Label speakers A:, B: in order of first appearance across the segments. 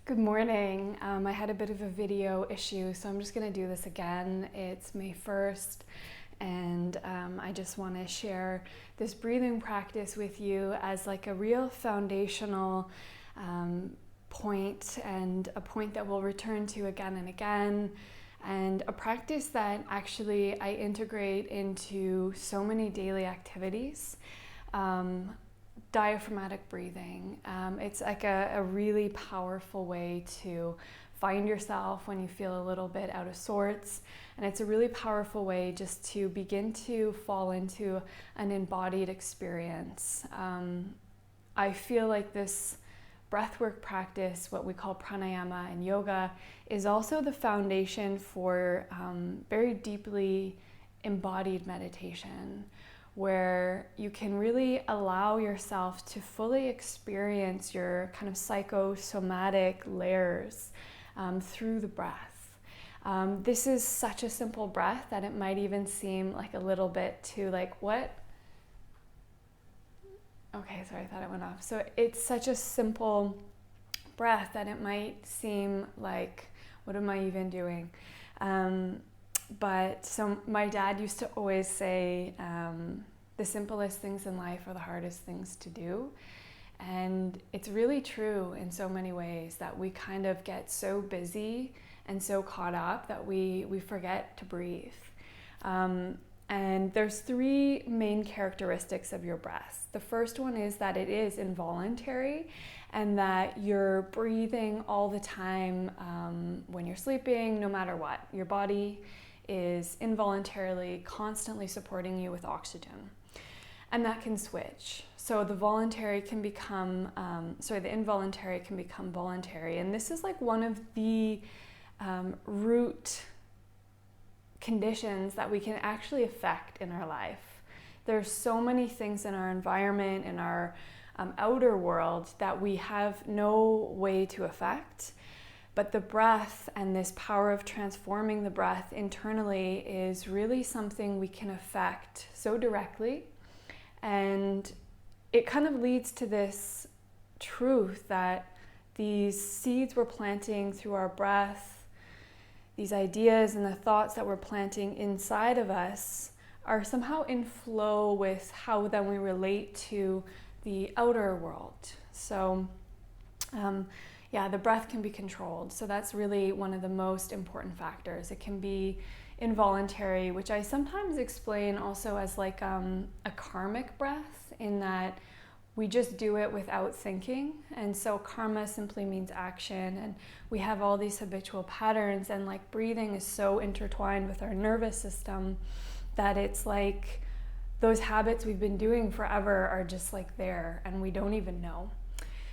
A: Good morning. I had a bit of a video issue, so I'm just going to do this again. It's May 1st, and I just want to share this breathing practice with you as like a real foundational point, and a point that we'll return to again and again, and a practice that actually I integrate into so many daily activities. Diaphragmatic breathing. It's like a really powerful way to find yourself when you feel a little bit out of sorts. And it's a really powerful way just to begin to fall into an embodied experience. I feel like this breathwork practice, what we call pranayama in yoga, is also the foundation for very deeply embodied meditation, where you can really allow yourself to fully experience your kind of psychosomatic layers through the breath. This is such a simple breath that it might even seem like a little bit too like, what? Okay, sorry, I thought it went off. So it's such a simple breath that it might seem like, what am I even doing? But so my dad used to always say, the simplest things in life are the hardest things to do. And it's really true in so many ways that we kind of get so busy and so caught up that we forget to breathe. And there's three main characteristics of your breath. The first one is that it is involuntary, and that you're breathing all the time when you're sleeping, no matter what. Your body is involuntarily constantly supporting you with oxygen. And that can switch. So the involuntary can become voluntary. And this is like one of the root conditions that we can actually affect in our life. There's so many things in our environment, in our outer world, that we have no way to affect. But the breath and this power of transforming the breath internally is really something we can affect so directly. And it kind of leads to this truth that these seeds we're planting through our breath, these ideas and the thoughts that we're planting inside of us, are somehow in flow with how then we relate to the outer world. So the breath can be controlled. So that's really one of the most important factors. It can be involuntary, which I sometimes explain also as like a karmic breath, in that we just do it without thinking. And so karma simply means action, and we have all these habitual patterns, and like breathing is so intertwined with our nervous system that it's like those habits we've been doing forever are just like there, and we don't even know.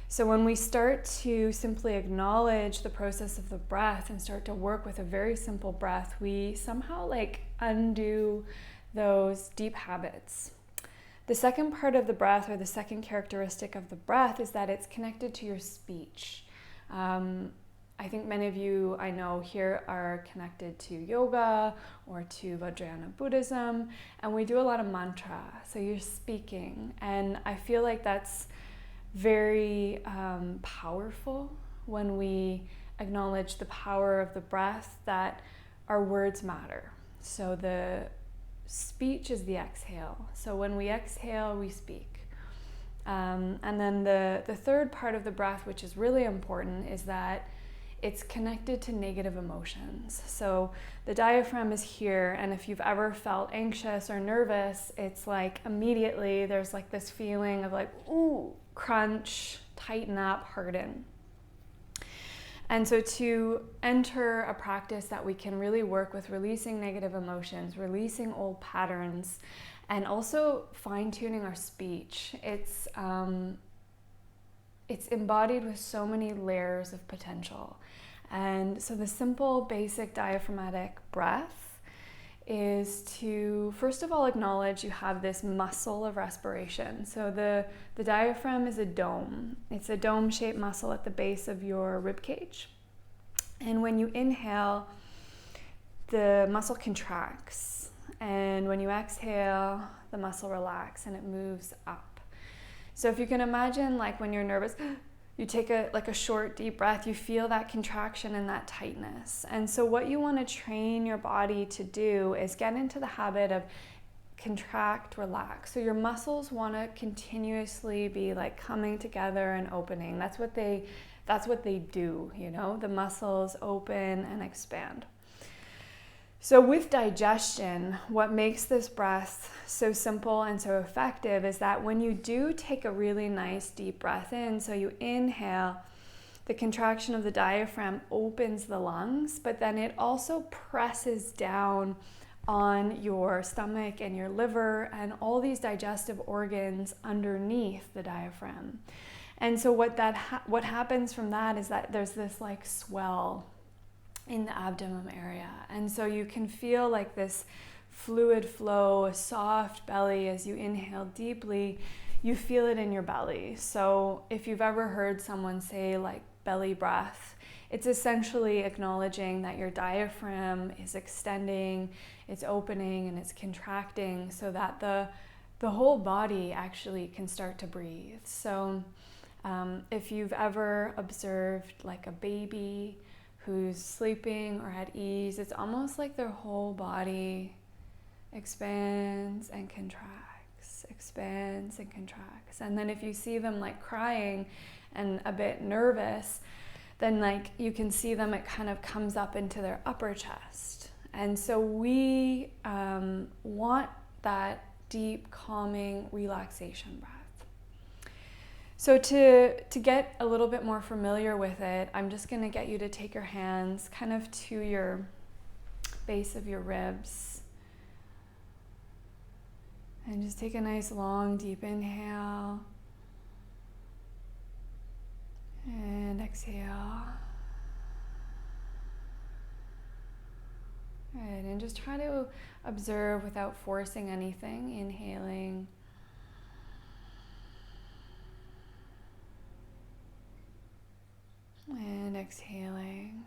A: So when we start to simply acknowledge the process of the breath and start to work with a very simple breath, we somehow like undo those deep habits. The second part of the breath, or the second characteristic of the breath, is that it's connected to your speech. I think many of you I know here are connected to yoga or to Vajrayana Buddhism, and we do a lot of mantra. So you're speaking, and I feel like that's very powerful when we acknowledge the power of the breath, that our words matter. So the speech is the exhale. So when we exhale, we speak. And then the third part of the breath, which is really important, is that it's connected to negative emotions. So the diaphragm is here, and if you've ever felt anxious or nervous, it's like immediately there's like this feeling of like, ooh, crunch, tighten up, harden. And so to enter a practice that we can really work with releasing negative emotions, releasing old patterns, and also fine-tuning our speech, it's embodied with so many layers of potential. And so the simple, basic diaphragmatic breath is to, first of all, acknowledge you have this muscle of respiration. So the diaphragm is a dome. It's a dome-shaped muscle at the base of your rib cage. And when you inhale, the muscle contracts. And when you exhale, the muscle relaxes and it moves up. So if you can imagine, like when you're nervous, You take a short, deep breath, you feel that contraction and that tightness. And so what you want to train your body to do is get into the habit of contract, relax. So your muscles want to continuously be like coming together and opening. That's what they do, you know? The muscles open and expand. So with digestion, what makes this breath so simple and so effective is that when you do take a really nice deep breath in, so you inhale, the contraction of the diaphragm opens the lungs, but then it also presses down on your stomach and your liver and all these digestive organs underneath the diaphragm. And so what happens from that is that there's this like swell in the abdomen area. And so you can feel like this fluid flow, a soft belly as you inhale deeply. You feel it in your belly. So if you've ever heard someone say like belly breath, it's essentially acknowledging that your diaphragm is extending, it's opening, and it's contracting so that the whole body actually can start to breathe. So if you've ever observed like a baby who's sleeping or at ease, it's almost like their whole body expands and contracts, expands and contracts. And then if you see them like crying and a bit nervous, then like you can see them, it kind of comes up into their upper chest. And so we want that deep, calming relaxation breath. So to get a little bit more familiar with it, I'm just going to get you to take your hands kind of to your base of your ribs. And just take a nice long deep inhale. And exhale. Good, and just try to observe without forcing anything, inhaling. And exhaling.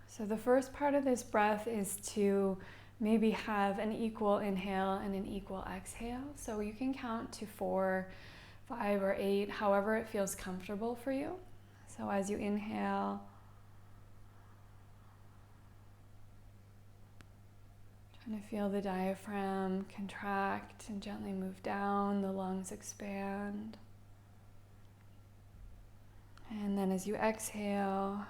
A: So the first part of this breath is to maybe have an equal inhale and an equal exhale. So you can count to 4, 5, or 8, however it feels comfortable for you. So as you inhale, trying to feel the diaphragm contract and gently move down, the lungs expand. And then as you exhale,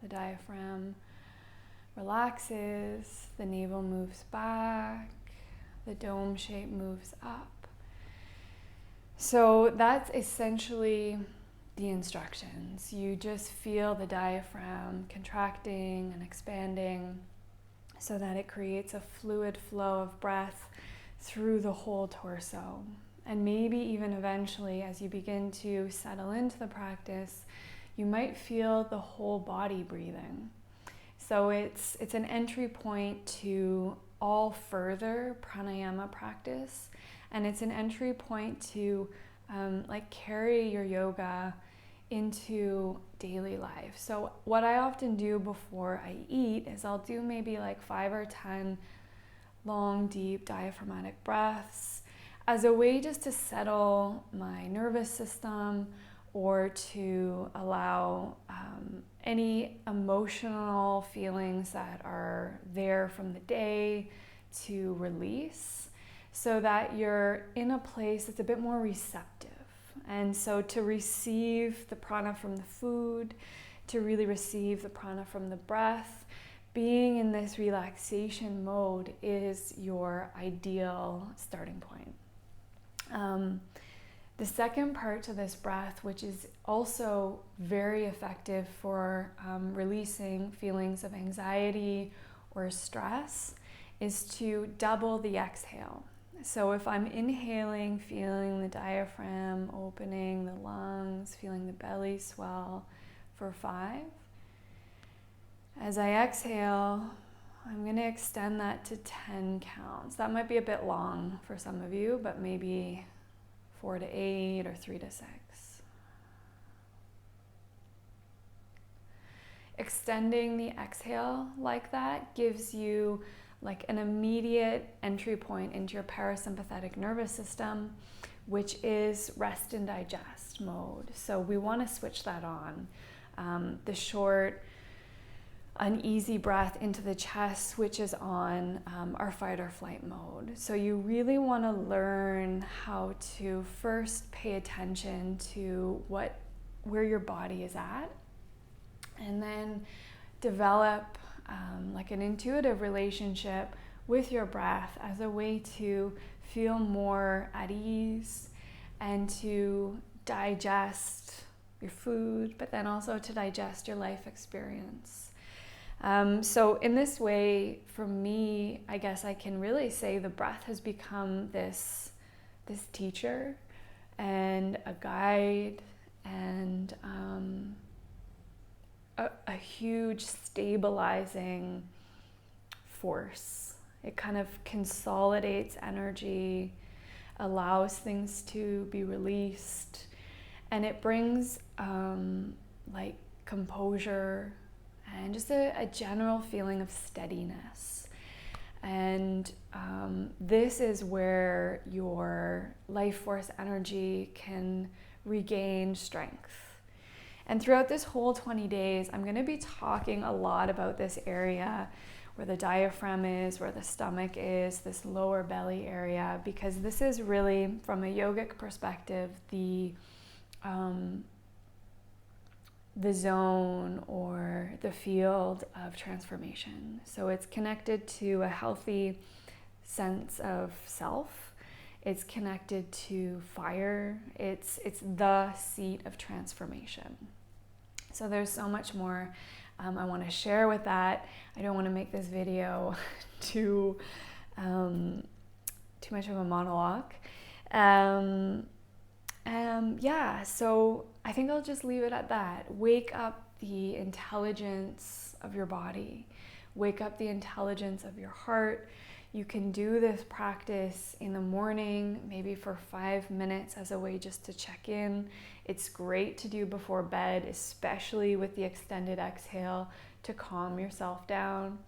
A: the diaphragm relaxes, the navel moves back, the dome shape moves up. So that's essentially the instructions. You just feel the diaphragm contracting and expanding so that it creates a fluid flow of breath through the whole torso. And maybe even eventually, as you begin to settle into the practice, you might feel the whole body breathing. So it's an entry point to all further pranayama practice, and it's an entry point to like carry your yoga into daily life. So what I often do before I eat is I'll do maybe like 5 or 10 long, deep diaphragmatic breaths as a way just to settle my nervous system or to allow any emotional feelings that are there from the day to release so that you're in a place that's a bit more receptive. And so to receive the prana from the food, to really receive the prana from the breath, being in this relaxation mode is your ideal starting point. The second part to this breath, which is also very effective for releasing feelings of anxiety or stress, is to double the exhale. So if I'm inhaling, feeling the diaphragm opening, the lungs, feeling the belly swell for 5. As I exhale, I'm going to extend that to 10 counts. That might be a bit long for some of you, but maybe 4 to 8 or 3 to 6. Extending the exhale like that gives you like an immediate entry point into your parasympathetic nervous system, which is rest and digest mode. So we want to switch that on. The short, uneasy breath into the chest switches on our fight or flight mode. So you really want to learn how to first pay attention to where your body is at, and then develop like an intuitive relationship with your breath as a way to feel more at ease and to digest your food, but then also to digest your life experience. So in this way, for me, I guess I can really say the breath has become this teacher and a guide and a huge stabilizing force. It kind of consolidates energy, allows things to be released, and it brings like composure and just a general feeling of steadiness. And this is where your life force energy can regain strength. And throughout this whole 20 days, I'm going to be talking a lot about this area where the diaphragm is, where the stomach is, this lower belly area, because this is really, from a yogic perspective, the zone or the field of transformation. So it's connected to a healthy sense of self. It's connected to fire. It's the seat of transformation. So there's so much more I want to share with that. I don't want to make this video too much of a monologue. Yeah, so I think I'll just leave it at that. Wake up the intelligence of your body. Wake up the intelligence of your heart. You can do this practice in the morning, maybe for 5 minutes as a way just to check in. It's great to do before bed, especially with the extended exhale to calm yourself down.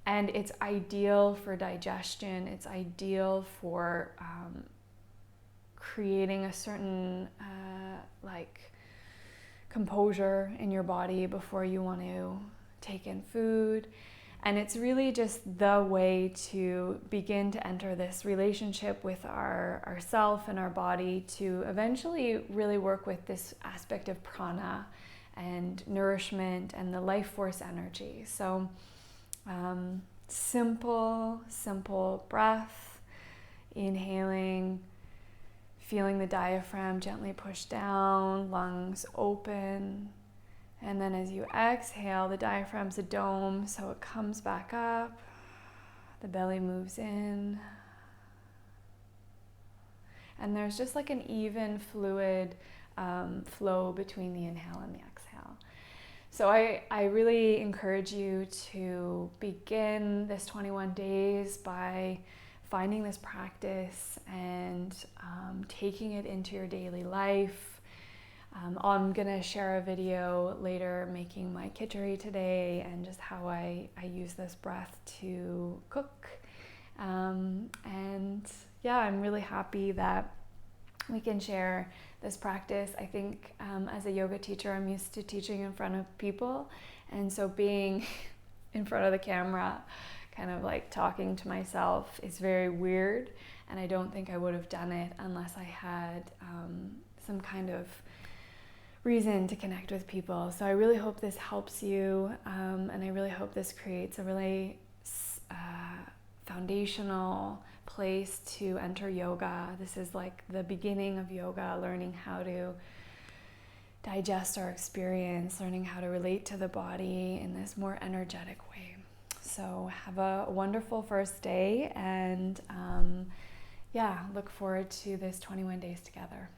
A: And it's ideal for digestion. It's ideal for creating a certain like composure in your body before you want to take in food. And it's really just the way to begin to enter this relationship with ourself and our body to eventually really work with this aspect of prana and nourishment and the life force energy. So simple breath, inhaling, feeling the diaphragm gently push down, lungs open. And then as you exhale, the diaphragm's a dome, so it comes back up. The belly moves in. And there's just like an even fluid flow between the inhale and the exhale. So I really encourage you to begin this 21 days by finding this practice and taking it into your daily life. I'm gonna share a video later making my khichdi today and just how I use this breath to cook. And yeah, I'm really happy that we can share this practice. I think as a yoga teacher, I'm used to teaching in front of people. And so being in front of the camera, kind of like talking to myself, is very weird. And I don't think I would have done it unless I had some kind of reason to connect with people. So I really hope this helps you, and I really hope this creates a really foundational place to enter yoga. This is like the beginning of yoga, learning how to digest our experience, learning how to relate to the body in this more energetic way. So have a wonderful first day, and yeah, look forward to this 21 days together.